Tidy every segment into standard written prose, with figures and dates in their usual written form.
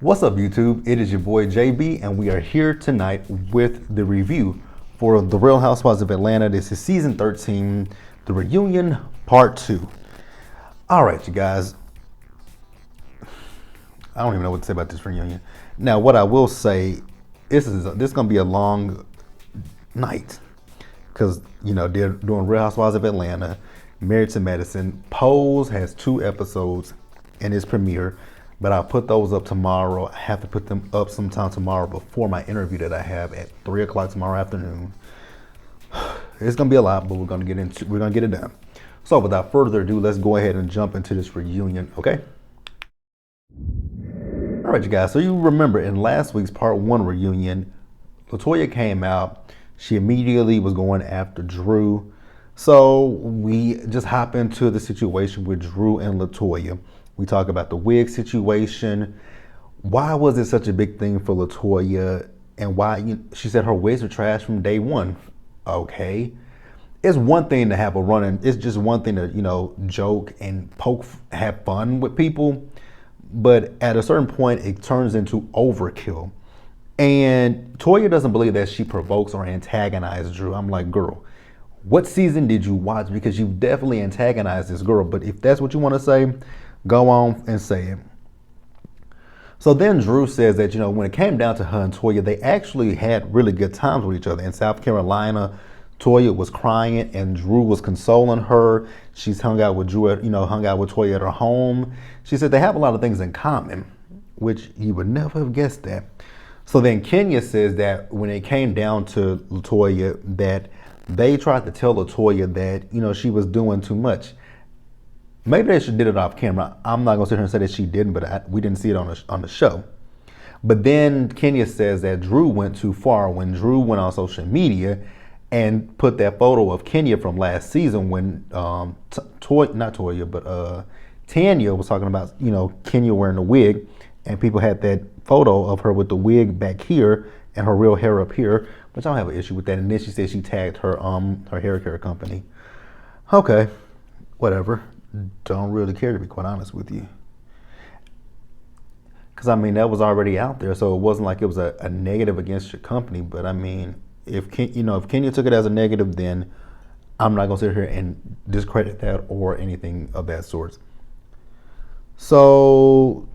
What's up, YouTube? It is your boy JB, and we are here tonight with the review for The Real Housewives of Atlanta. This is season 13, The Reunion Part 2. All right, you guys. I don't even know what to say about this reunion. Now, what I will say, this is going to be a long night because, they're doing Real Housewives of Atlanta, Married to Medicine. Pose has 2 episodes in its premiere, but I'll put those up tomorrow. I have to put them up sometime tomorrow before my interview that I have at 3 o'clock tomorrow afternoon. It's gonna be a lot, but we're gonna get it done. So without further ado, let's go ahead and jump into this reunion, okay? All right, you guys, so you remember in last week's part 1 reunion, Toya came out. She immediately was going after Drew. So we just hop into the situation with Drew and LaToya. We talk about the wig situation. Why was it such a big thing for LaToya? And why, she said her wigs are trash from day one. Okay. It's one thing to have a run-in. It's just one thing to, joke and have fun with people. But at a certain point, it turns into overkill. And Toya doesn't believe that she provokes or antagonizes Drew. I'm like, girl, what season did you watch? Because you definitely antagonized this girl. But if that's what you want to say, go on and say it. So then Drew says that, when it came down to her and Toya, they actually had really good times with each other. In South Carolina, Toya was crying and Drew was consoling her. She's hung out with Toya at her home. She said they have a lot of things in common, which you would never have guessed that. So then Kenya says that when it came down to LaToya, that they tried to tell LaToya that, she was doing too much. Maybe they should did it off camera. I'm not gonna sit here and say that she didn't, but we didn't see it on the show. But then Kenya says that Drew went too far when Drew went on social media and put that photo of Kenya from last season when Tanya was talking about Kenya wearing a wig, and people had that photo of her with the wig back here and her real hair up here, which I don't have an issue with that. And then she said she tagged her hair care company. Okay, whatever. Don't really care, to be quite honest with you, because that was already out there, so it wasn't like it was a negative against your company. But if Kenya took it as a negative, then I'm not gonna sit here and discredit that or anything of that sort. So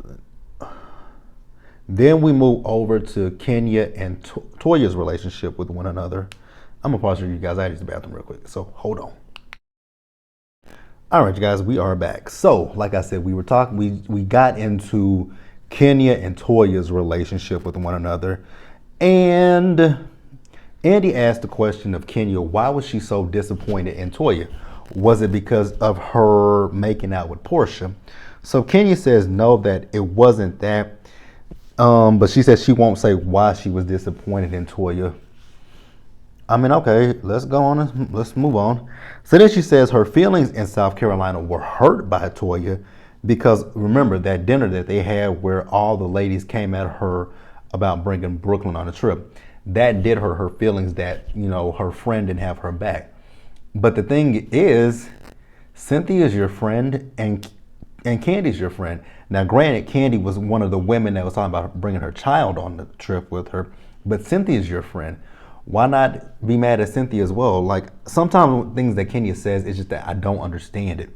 then we move over to Kenya and Toya's relationship with one another. I'm gonna pause for you guys. I had to use the bathroom real quick, so hold on. All right, you guys, we are back. So, like I said, we got into Kenya and Toya's relationship with one another. And Andy asked the question of Kenya, why was she so disappointed in Toya? Was it because of her making out with Portia? So Kenya says no, that it wasn't that. But she says she won't say why she was disappointed in Toya. Okay, let's go on. Let's move on. So then she says her feelings in South Carolina were hurt by Toya because, remember, that dinner that they had where all the ladies came at her about bringing Brooklyn on a trip, that did hurt her feelings that, her friend didn't have her back. But the thing is, Cynthia's your friend and Candy's your friend. Now, granted, Candy was one of the women that was talking about bringing her child on the trip with her, but Cynthia's your friend. Why not be mad at Cynthia as well? Like, sometimes things that Kenya says is just that I don't understand it.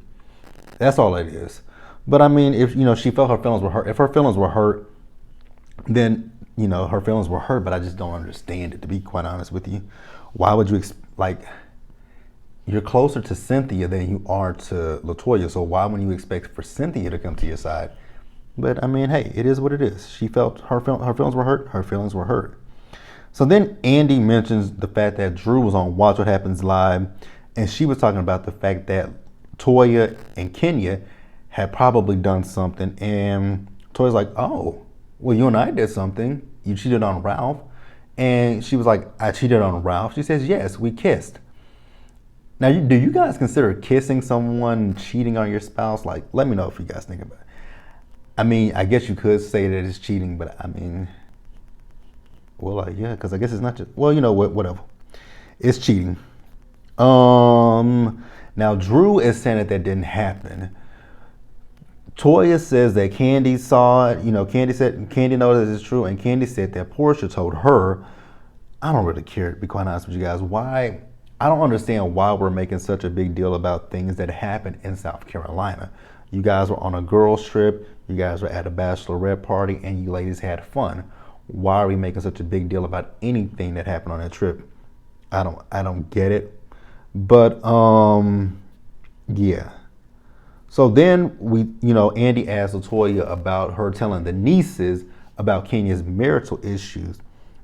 That's all it is. But if she felt her feelings were hurt, if her feelings were hurt, then her feelings were hurt. But I just don't understand it, to be quite honest with you. Why would you you're closer to Cynthia than you are to LaToya, so why would you expect for Cynthia to come to your side? But hey, it is what it is. She felt her feelings were hurt. Her feelings were hurt. So then Andy mentions the fact that Drew was on Watch What Happens Live, and she was talking about the fact that Toya and Kenya had probably done something, and Toya's like, oh, well, you and I did something. You cheated on Ralph. And she was like, I cheated on Ralph. She says, yes, we kissed. Now, do you guys consider kissing someone cheating on your spouse? Like, let me know if you guys think about it. I guess you could say that it's cheating, but yeah, because I guess it's not just, whatever. It's cheating. Now Drew is saying that didn't happen. Toya says that Candy saw it. Candy knows it's true, and Candy said that Portia told her. I don't really care, to be quite honest with you guys. Why? I don't understand why we're making such a big deal about things that happened in South Carolina. You guys were on a girls' trip. You guys were at a bachelorette party, and you ladies had fun. Why are we making such a big deal about anything that happened on that trip? I don't get it. But yeah. So then Andy asked Toya about her telling the nieces about Kenya's marital issues.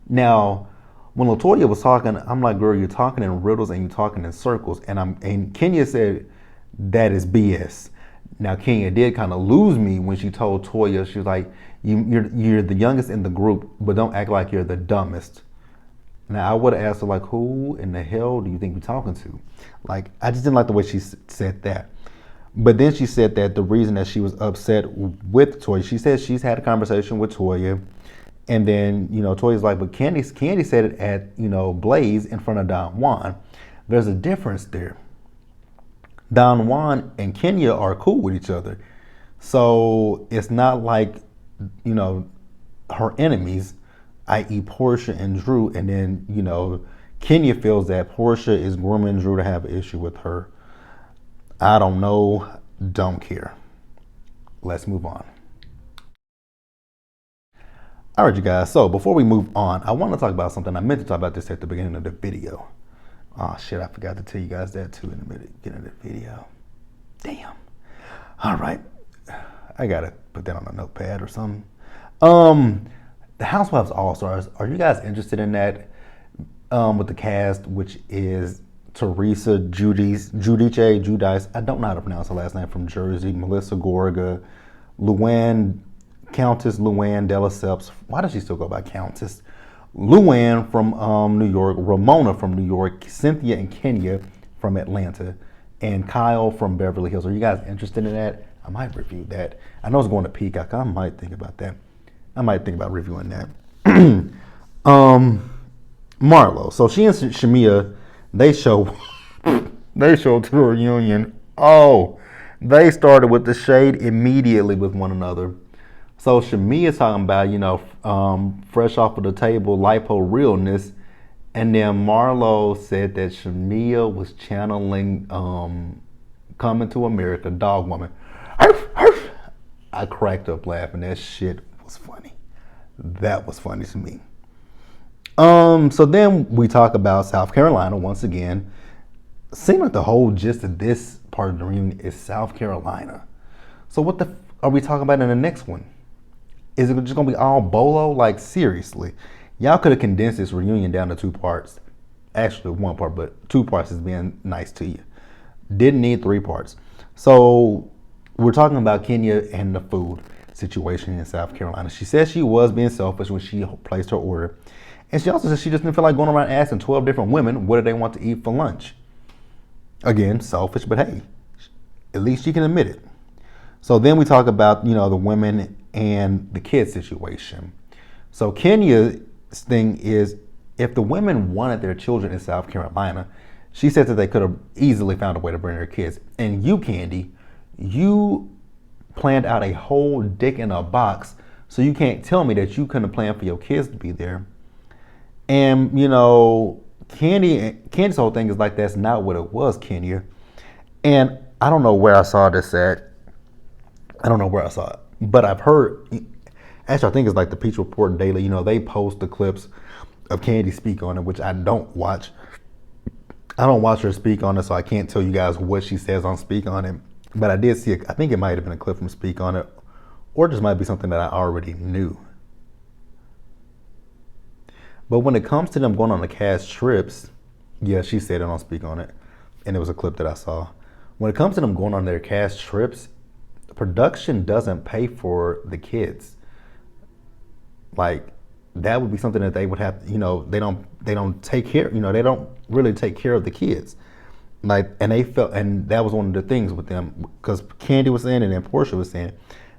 Now, when LaToya was talking, I'm like, girl, you're talking in riddles and you're talking in circles. And Kenya said that is BS. Now, Kenya did kind of lose me when she told Toya, she was like, you're the youngest in the group, but don't act like you're the dumbest. Now, I would have asked her, like, who in the hell do you think you're talking to? Like, I just didn't like the way she said that. But then she said that the reason that she was upset with Toya, she said she's had a conversation with Toya. And then, Toya's like, but Candy said it at, Blaze in front of Don Juan. There's a difference there. Don Juan and Kenya are cool with each other. So it's not like, her enemies, i.e. Portia and Drew. And then, Kenya feels that Portia is grooming Drew to have an issue with her. I don't know. Don't care. Let's move on. All right, you guys. So before we move on, I want to talk about something. I meant to talk about this at the beginning of the video. Oh, shit. I forgot to tell you guys that too in the beginning of the video. Damn. All right. I got to put that on a notepad or something. The Housewives All-Stars. Are you guys interested in that with the cast, which is Teresa Giudice, I don't know how to pronounce her last name, from Jersey, Melissa Gorga, Countess Luann de Lesseps. Why does she still go by Countess? Luann from New York, Ramona from New York, Cynthia and Kenya from Atlanta, and Kyle from Beverly Hills. Are you guys interested in that? I might review that. I know it's going to Peacock. I might think about that. I might think about reviewing that. Marlo. So she and Shamia, they show to the reunion. Oh, they started with the shade immediately with one another. So Shamia's talking about, fresh off of the table, lipo realness. And then Marlo said that Shamia was channeling Coming to America, Dog Woman. I cracked up laughing. That shit was funny. That was funny to me. So then we talk about South Carolina once again. Seems like the whole gist of this part of the reunion is South Carolina. So what are we talking about in the next one? Is it just gonna be all bolo? Like, seriously, y'all could have condensed this reunion down to 2 parts. Actually, 1 part, but 2 parts is being nice to you. Didn't need 3 parts. So we're talking about Kenya and the food situation in South Carolina. She said she was being selfish when she placed her order. And she also said she just didn't feel like going around asking 12 different women what do they want to eat for lunch. Again, selfish, but hey, at least she can admit it. So then we talk about, the women and the kids situation. So Kenya's thing is, if the women wanted their children in South Carolina, she said that they could have easily found a way to bring their kids. And you, Candy, you planned out a whole dick in a box, so you can't tell me that you couldn't have planned for your kids to be there. And, Candy's whole thing is like, that's not what it was, Kenya. And I don't know where I saw this at. I don't know where I saw it. But I've heard, actually I think it's like the Peach Report Daily, they post the clips of Candy speak on it, which I don't watch. I don't watch her speak on it, so I can't tell you guys what she says on Speak on It. But I did see it. I think it might have been a clip from Speak on It, or it just might be something that I already knew. But when it comes to them going on the cast trips, yeah, she said it on Speak on It, and it was a clip that I saw. When it comes to them going on their cast trips, production doesn't pay for the kids. Like, that would be something that they would have, they don't take care, they don't really take care of the kids. Like, and that was one of the things with them, because Candy was saying, and then Portia was saying,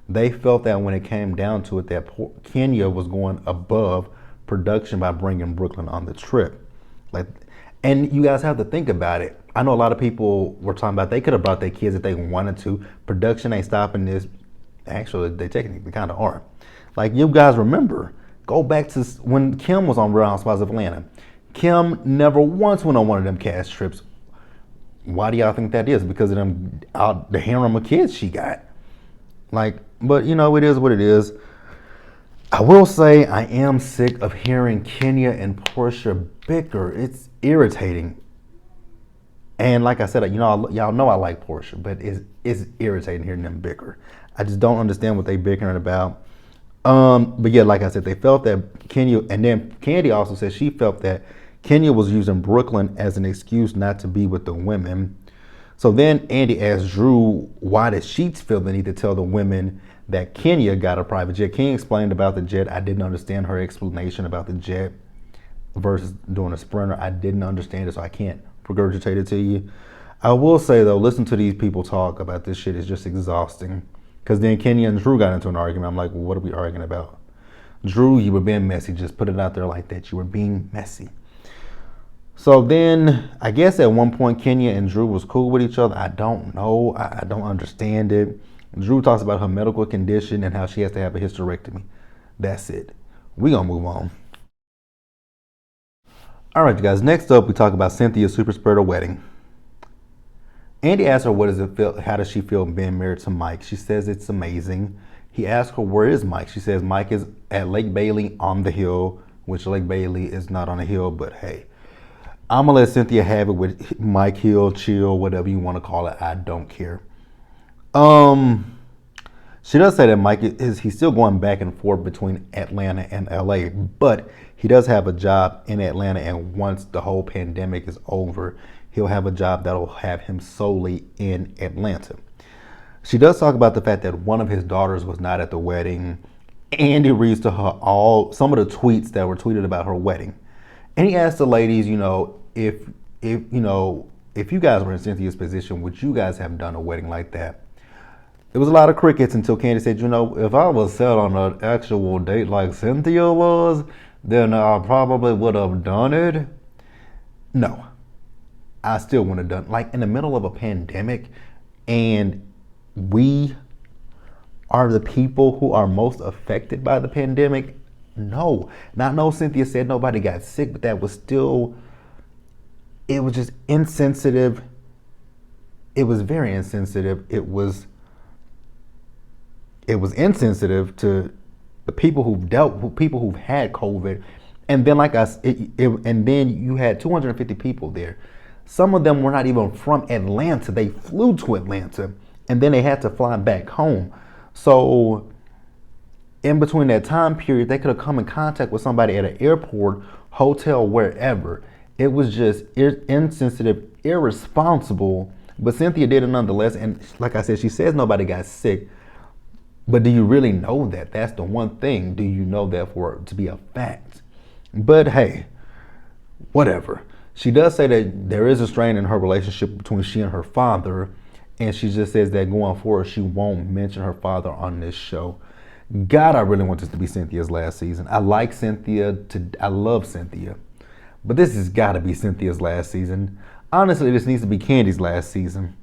they felt that when it came down to it, that Kenya was going above production by bringing Brooklyn on the trip. Like, and you guys have to think about it. I know a lot of people were talking about they could have brought their kids if they wanted to. Production ain't stopping this. Actually, they technically kind of are. Like, you guys remember, go back to when Kim was on Real Housewives of Atlanta. Kim never once went on one of them cast trips. Why do y'all think that is? Because of them the harem of kids she got. Like, but you know, it is what it is. I will say I am sick of hearing Kenya and Portia bicker. It's irritating. And like I said, you know, y'all know I like Portia, but it's irritating hearing them bicker. I just don't understand what they bickering about. But yeah, like I said, they felt that Kenya, and then Candy also said she felt that Kenya was using Brooklyn as an excuse not to be with the women. So then Andy asked Drew, why did she feel the need to tell the women that Kenya got a private jet? Kenya explained about the jet. I didn't understand her explanation about the jet versus doing a Sprinter. I didn't understand it, so I can't regurgitate it to you. I will say though, listen to these people talk about this shit is just exhausting. Because then Kenya and Drew got into an argument. I'm like, well, what are we arguing about? Drew, you were being messy. Just put it out there like that. You were being messy. So then, I guess at one point, Kenya and Drew was cool with each other. I don't know. I don't understand it. Drew talks about her medical condition and how she has to have a hysterectomy. That's it. We're going to move on. All right, you guys. Next up, we talk about Cynthia's super spreader wedding. Andy asked her, what does it feel? How does she feel being married to Mike? She says it's amazing. He asked her, where is Mike? She says Mike is at Lake Bailey on the hill, which Lake Bailey is not on a hill, but hey. I'm going to let Cynthia have it with Mike Hill, chill, whatever you want to call it. I don't care. She does say that Mike he's still going back and forth between Atlanta and LA, but he does have a job in Atlanta, and once the whole pandemic is over, he'll have a job that'll have him solely in Atlanta. She does talk about the fact that one of his daughters was not at the wedding. Andy reads to her some of the tweets that were tweeted about her wedding. And he asked the ladies, you know, if you guys were in Cynthia's position, would you guys have done a wedding like that? There was a lot of crickets until Candy said, you know, if I was set on an actual date like Cynthia was, then I probably would have done it. No, I still wouldn't have done, like in the middle of a pandemic, and we are the people who are most affected by the pandemic. No, not no. Cynthia said nobody got sick, but that was still, it was just insensitive. It was very insensitive. It was insensitive to the people who've had COVID. And then and then you had 250 people there. Some of them were not even from Atlanta. They flew to Atlanta and then they had to fly back home. So in between that time period, they could have come in contact with somebody at an airport, hotel, wherever. It was just insensitive, irresponsible, but Cynthia did it nonetheless. And like I said, she says nobody got sick, but do you really know that? That's the one thing. Do you know that for it to be a fact? But hey, whatever. She does say that there is a strain in her relationship between she and her father, and she just says that going forward, she won't mention her father on this show. God, I really want this to be Cynthia's last season. I love Cynthia, but this has got to be Cynthia's last season. Honestly, this needs to be Candy's last season.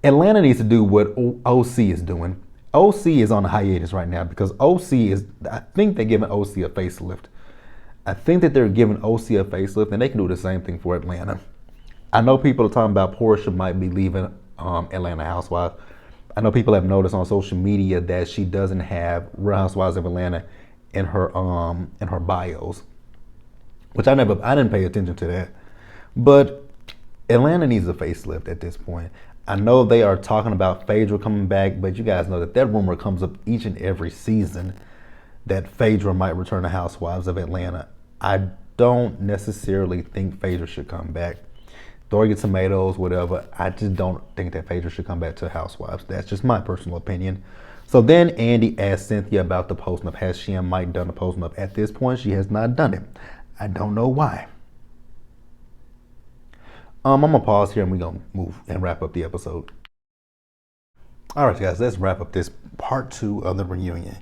Atlanta needs to do what OC is doing. OC is on a hiatus right now because I think they're giving OC a facelift. I think that they're giving OC a facelift, and they can do the same thing for Atlanta. I know people are talking about Portia might be leaving Atlanta Housewives. I know people have noticed on social media that she doesn't have Real Housewives of Atlanta in her bios, which I didn't pay attention to that. But Atlanta needs a facelift at this point. I know they are talking about Phaedra coming back, but you guys know that rumor comes up each and every season that Phaedra might return to Housewives of Atlanta. I don't necessarily think Phaedra should come back. Throw your tomatoes, whatever. I just don't think that Phaedra should come back to Housewives. That's just my personal opinion. So then Andy asked Cynthia about the post-up. Has she and Mike done the post-up? At this point, she has not done it. I don't know why. I'm going to pause here and we're going to move and wrap up the episode. All right, guys, let's wrap up this part 2 of the reunion.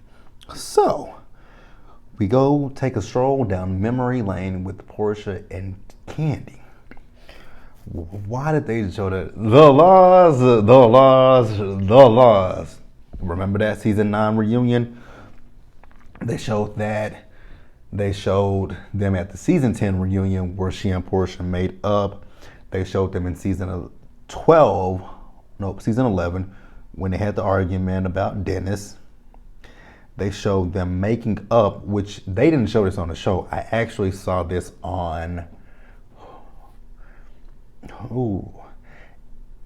So, we go take a stroll down memory lane with Portia and Candy. Why did they show that? The laws. Remember that season 9 reunion? They showed that. They showed them at the season 10 reunion where she and Portia made up. They showed them in season 11, when they had the argument about Dennis. They showed them making up, which they didn't show this on the show. I actually saw this on,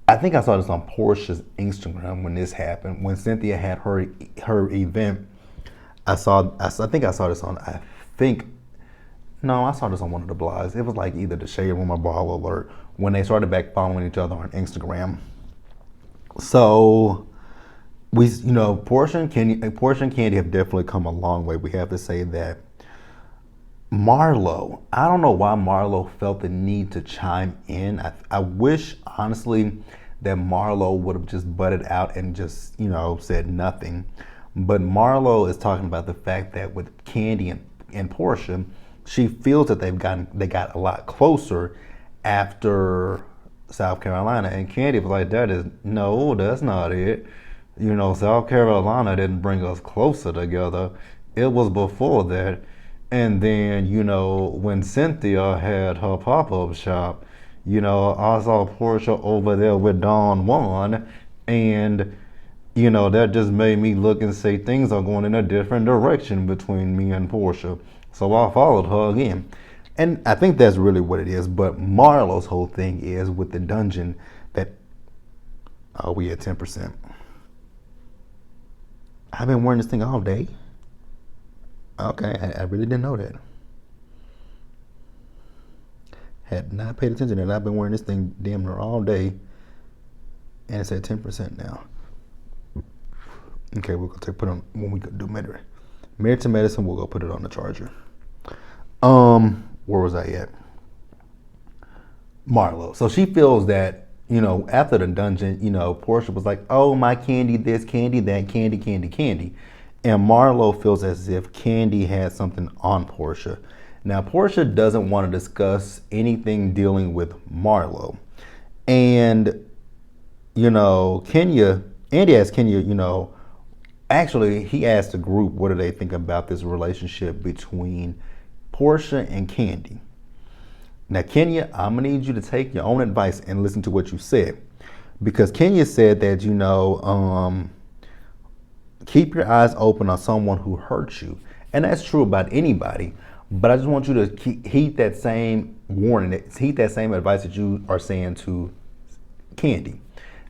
I think I saw this on Portia's Instagram when this happened. When Cynthia had her event, I think I saw this on, I saw this on one of the blogs. It was like either the Shade Room or Ball Alert when they started back following each other on Instagram. So Portia and Candy have definitely come a long way. We have to say that. Marlo, I don't know why Marlo felt the need to chime in. I wish, honestly, that Marlo would have just butted out and just, said nothing. But Marlo is talking about the fact that with Candy and Portia, she feels that they got a lot closer after South Carolina. And Candy was like, that's not it. South Carolina didn't bring us closer together. It was before that. And then, when Cynthia had her pop-up shop, I saw Portia over there with Don Juan, and, that just made me look and say things are going in a different direction between me and Portia. So I followed her again. And I think that's really what it is. But Marlo's whole thing is with the dungeon that, we at 10%. I've been wearing this thing all day. Okay, I really didn't know that. Had not paid attention to that. I've been wearing this thing damn near all day, and it's at 10% now. Okay, we'll go put on when we do Marital Medicine. We'll go put it on the charger. Where was I at? Marlo. So she feels that after the dungeon, Portia was like, "Oh, my Candy, this, Candy, that, Candy, Candy, Candy." And Marlo feels as if Candy had something on Portia. Now, Portia doesn't want to discuss anything dealing with Marlo. And, Andy asked Kenya, actually, he asked the group, what do they think about this relationship between Portia and Candy? Now, Kenya, I'm going to need you to take your own advice and listen to what you said. Because Kenya said that, keep your eyes open on someone who hurts you. And that's true about anybody. But I just want you to heed that same warning, heed that same advice that you are saying to Candy.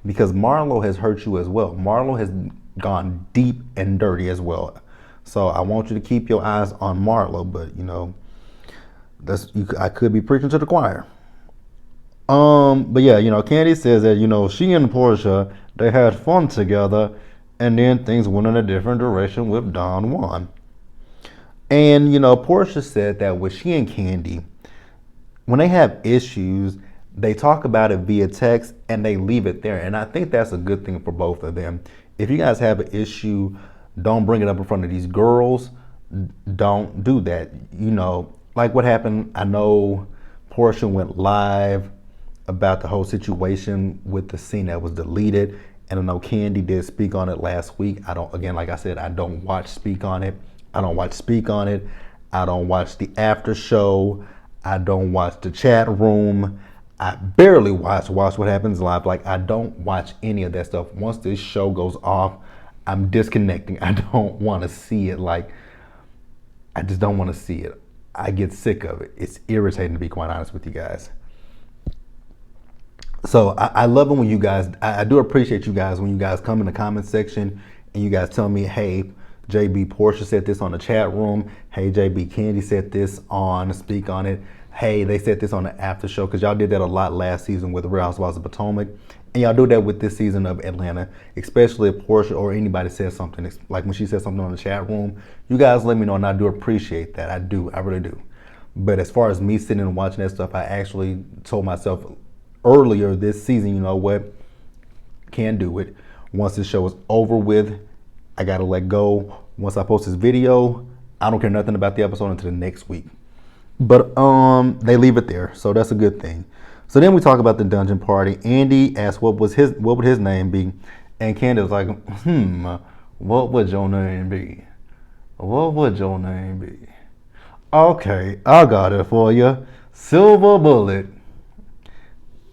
Because Marlo has hurt you as well. Marlo has gone deep and dirty as well. So I want you to keep your eyes on Marlo. But, I could be preaching to the choir. But yeah, Candy says that, she and Portia, they had fun together. And then things went in a different direction with Don Juan. And, Portia said that with she and Candy, when they have issues, they talk about it via text and they leave it there. And I think that's a good thing for both of them. If you guys have an issue, don't bring it up in front of these girls. Don't do that. Like what happened, I know Portia went live about the whole situation with the scene that was deleted. And I know Candy did speak on it last week. Like I said, I don't watch Speak On It. I don't watch Speak On It. I don't watch the after show. I don't watch the chat room. I barely watch What Happens Live. Like, I don't watch any of that stuff. Once this show goes off, I'm disconnecting. I don't want to see it. Like, I just don't want to see it. I get sick of it. It's irritating, to be quite honest with you guys. So I love it when you guys, I do appreciate you guys when you guys come in the comment section and you guys tell me, hey, JB, Portia said this on the chat room. Hey, JB, Candy said this on Speak On It. Hey, they said this on the after show, because y'all did that a lot last season with the Real Housewives of Potomac. And y'all do that with this season of Atlanta, especially if Portia or anybody says something, like when she said something on the chat room. You guys let me know, and I do appreciate that. I really do. But as far as me sitting and watching that stuff, I actually told myself earlier this season, you know what, can't do it. Once this show is over with, I gotta let go. Once I post this video, I don't care nothing about the episode until the next week. But they leave it there, so that's a good thing. So then we talk about the dungeon party. Andy asked what would his name be, and Candy was like, what would your name be? What would your name be? Okay, I got it for you. Silver Bullet.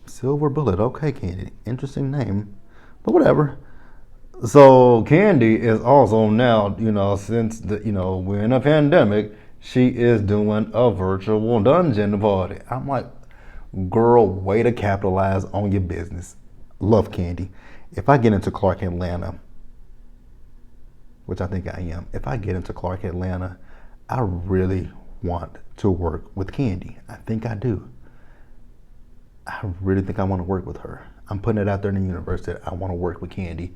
Silver Bullet. Okay, Candy. Interesting name, but whatever. So Candy is also now, since we're in a pandemic, she is doing a virtual dungeon party. I'm like, girl, way to capitalize on your business. Love Candy. If I get into Clark Atlanta, which I think I am, if I get into Clark Atlanta, I really want to work with Candy. I think I do. I really think I want to work with her. I'm putting it out there in the universe that I want to work with Candy.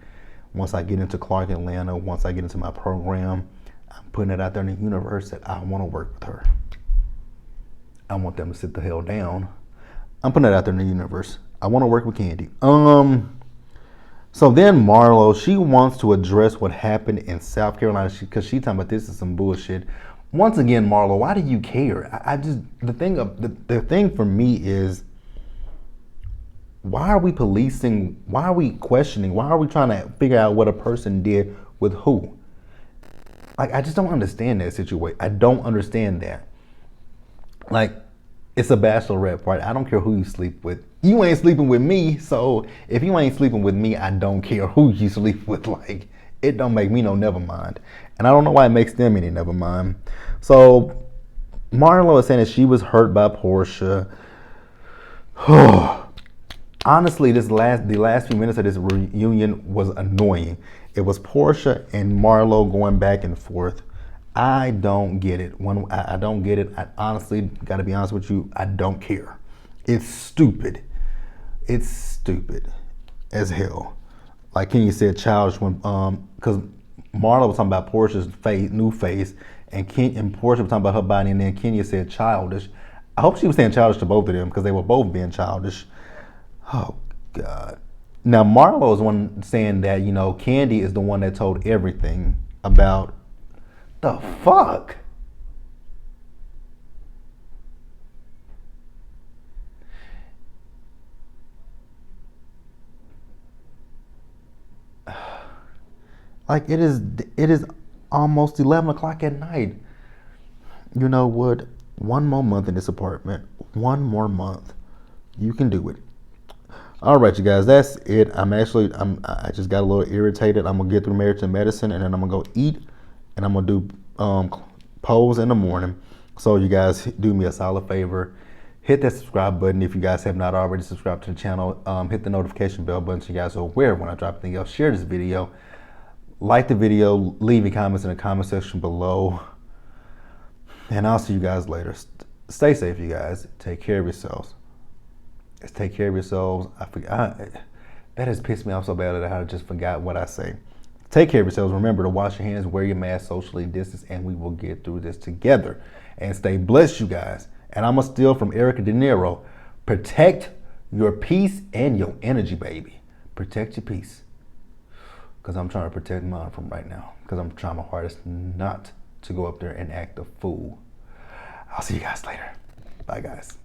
Once I get into Clark Atlanta, once I get into my program, I'm putting it out there in the universe that I want to work with her. I want them to sit the hell down. I'm putting it out there in the universe. I want to work with Candy. So then Marlo, she wants to address what happened in South Carolina because she talking about this is some bullshit. Once again, Marlo, why do you care? The thing for me is, why are we policing? Why are we questioning? Why are we trying to figure out what a person did with who? Like, I just don't understand that situation. I don't understand that. Like, it's a bachelorette party. I don't care who you sleep with. You ain't sleeping with me, so if you ain't sleeping with me, I don't care who you sleep with. Like, it don't make me no never mind. And I don't know why it makes them any never mind. So, Marlo is saying that she was hurt by Portia. Honestly, the last few minutes of this reunion was annoying. It was Portia and Marlo going back and forth. I don't get it. I don't get it. I honestly, got to be honest with you, I don't care. It's stupid. It's stupid as hell. Like Kenya said, childish when because Marlo was talking about Portia's new face, and Portia was talking about her body, and then Kenya said childish. I hope she was saying childish to both of them because they were both being childish. Oh, God. Now, Marlo is one saying that, Candy is the one that told everything about the fuck. Like, it is almost 11 o'clock at night. You know what? One more month in this apartment. One more month. You can do it. All right, you guys, that's it. I just got a little irritated. I'm gonna get through Marriage and Medicine, and then I'm gonna go eat, and I'm gonna do polls in the morning. So you guys do me a solid favor, hit that subscribe button if you guys have not already subscribed to the channel. Hit the notification bell button so you guys are aware when I drop anything else. Share this video, like the video, leave your comments in the comment section below, and I'll see you guys later. Stay safe, you guys. Take care of yourselves. Take care of yourselves. That has pissed me off so bad that I just forgot what I say. Take care of yourselves. Remember to wash your hands, wear your mask, socially distance, and we will get through this together. And stay blessed, you guys. And I'm going to steal from Erica De Niro. Protect your peace and your energy, baby. Protect your peace. Because I'm trying to protect mine from right now. Because I'm trying my hardest not to go up there and act a fool. I'll see you guys later. Bye, guys.